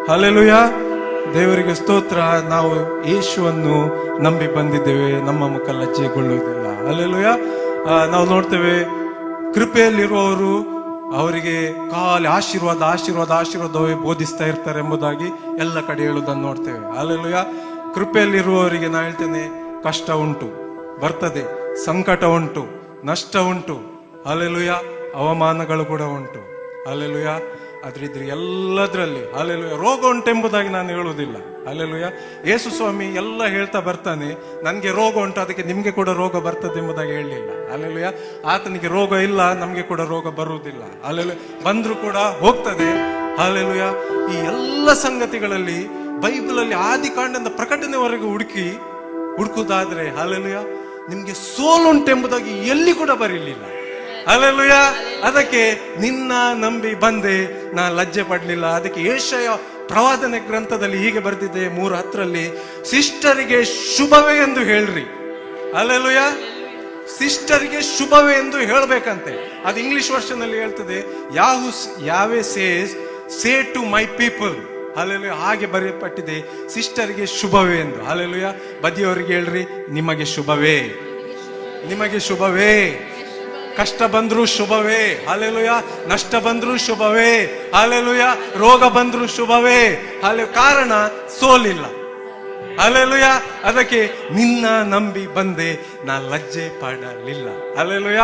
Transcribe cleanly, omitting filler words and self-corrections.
Hallelujah. ದೇವರಿಗೆ ಸ್ತೋತ್ರ. ನಾವು ಯೇಸುವನ್ನು ನಂಬಿ ಬಂದಿದ್ದೇವೆ, ನಮ್ಮ ಮುಖ ಲಜ್ಜೆಗೊಳ್ಳುವುದಿಲ್ಲ. ಹಲ್ಲೆಲೂಯ. ನಾವು ನೋಡ್ತೇವೆ, ಕೃಪೆಯಲ್ಲಿರುವವರು ಅವರಿಗೆ ಖಾಲಿ ಆಶೀರ್ವಾದ ಆಶೀರ್ವಾದ ಆಶೀರ್ವಾದವೇ ಬೋಧಿಸ್ತಾ ಇರ್ತಾರೆ ಎಂಬುದಾಗಿ ಎಲ್ಲ ಕಡೆ ಹೇಳುವುದನ್ನು ನೋಡ್ತೇವೆ. ಹಲ್ಲೆಲೂಯ. ಕೃಪೆಯಲ್ಲಿರುವವರಿಗೆ ನಾ ಹೇಳ್ತೇನೆ, ಕಷ್ಟ ಉಂಟು, ಬರ್ತದೆ, ಸಂಕಟ ಉಂಟು, ನಷ್ಟ ಉಂಟು. ಹಲ್ಲೆಲೂಯ. ಅವಮಾನಗಳು ಕೂಡ ಉಂಟು. ಹಲ್ಲೆಲೂಯ. ಆದ್ರೆ ಎಲ್ಲದರಲ್ಲಿ ಹಲ್ಲೆಲೂಯ ರೋಗ ಉಂಟೆಂಬುದಾಗಿ ನಾನು ಹೇಳುವುದಿಲ್ಲ. ಹಲ್ಲೆಲೂಯ. ಯೇಸು ಸ್ವಾಮಿ ಎಲ್ಲ ಹೇಳ್ತಾ ಬರ್ತಾನೆ, ನನ್ಗೆ ರೋಗ ಉಂಟು, ಅದಕ್ಕೆ ನಿಮ್ಗೆ ಕೂಡ ರೋಗ ಬರ್ತದೆ ಎಂಬುದಾಗಿ ಹೇಳಲಿಲ್ಲ. ಹಲ್ಲೆಲೂಯ. ಆತನಿಗೆ ರೋಗ ಇಲ್ಲ, ನಮ್ಗೆ ಕೂಡ ರೋಗ ಬರುವುದಿಲ್ಲ. ಹಲ್ಲೆಲೂಯ. ಬಂದ್ರೂ ಕೂಡ ಹೋಗ್ತದೆ. ಹಲ್ಲೆಲೂಯ. ಈ ಎಲ್ಲ ಸಂಗತಿಗಳಲ್ಲಿ ಬೈಬಲಲ್ಲಿ ಆದಿಕಾಂಡದಿಂದ ಪ್ರಕಟಣೆವರೆಗೂ ಹುಡುಕುದಾದ್ರೆ ಹಲ್ಲೆಲೂಯ ನಿಮ್ಗೆ ಸೋಲುಂಟೆಂಬುದಾಗಿ ಎಲ್ಲಿ ಕೂಡ ಬರಲಿಲ್ಲ. ಹಲ್ಲೆಲೂಯ. ಅದಕ್ಕೆ ನಿನ್ನ ನಂಬಿ ಬಂದೆ, ನಾ ಲಜ್ಜೆ ಪಡ್ಲಿಲ್ಲ. ಅದಕ್ಕೆ ಯೆಶಾಯ ಪ್ರವಾದನೆ ಗ್ರಂಥದಲ್ಲಿ ಹೀಗೆ ಬರೆದಿದೆ 3:10, ಸಿಸ್ಟರಿಗೆ ಶುಭವೇ ಎಂದು ಹೇಳ್ರಿ. ಹಲ್ಲೆಲೂಯ. ಸಿಸ್ಟರಿಗೆ ಶುಭವೇ ಎಂದು ಹೇಳ್ಬೇಕಂತೆ. ಅದು ಇಂಗ್ಲಿಷ್ ವರ್ಷನ್ ಅಲ್ಲಿ ಹೇಳ್ತದೆ, Yahweh say to my people. Hallelujah. ಹಾಗೆ ಬರೆಯಲ್ಪಟ್ಟಿದೆ, ಸಿಸ್ಟರಿಗೆ ಶುಭವೇ ಎಂದು. ಹಲ್ಲೆಲೂಯ. ಬದಿಯವರಿಗೆ ಹೇಳ್ರಿ, ನಿಮಗೆ ಶುಭವೇ, ನಿಮಗೆ ಶುಭವೇ. ಕಷ್ಟ ಬಂದ್ರು ಶುಭವೇ. ಹಲ್ಲೆಲೂಯ. ನಷ್ಟ ಬಂದ್ರು ಶುಭವೇ. ಹಲ್ಲೆಲೂಯ. ರೋಗ ಬಂದ್ರು ಶುಭವೇ. ಕಾರಣ ಸೋಲಿಲ್ಲ. ಹಲ್ಲೆಲೂಯ. ಅದಕ್ಕೆ ನಿನ್ನ ನಂಬಿ ಬಂದೆ, ನಾ ಲಜ್ಜೆ ಪಡಲಿಲ್ಲ. ಹಲ್ಲೆಲೂಯ.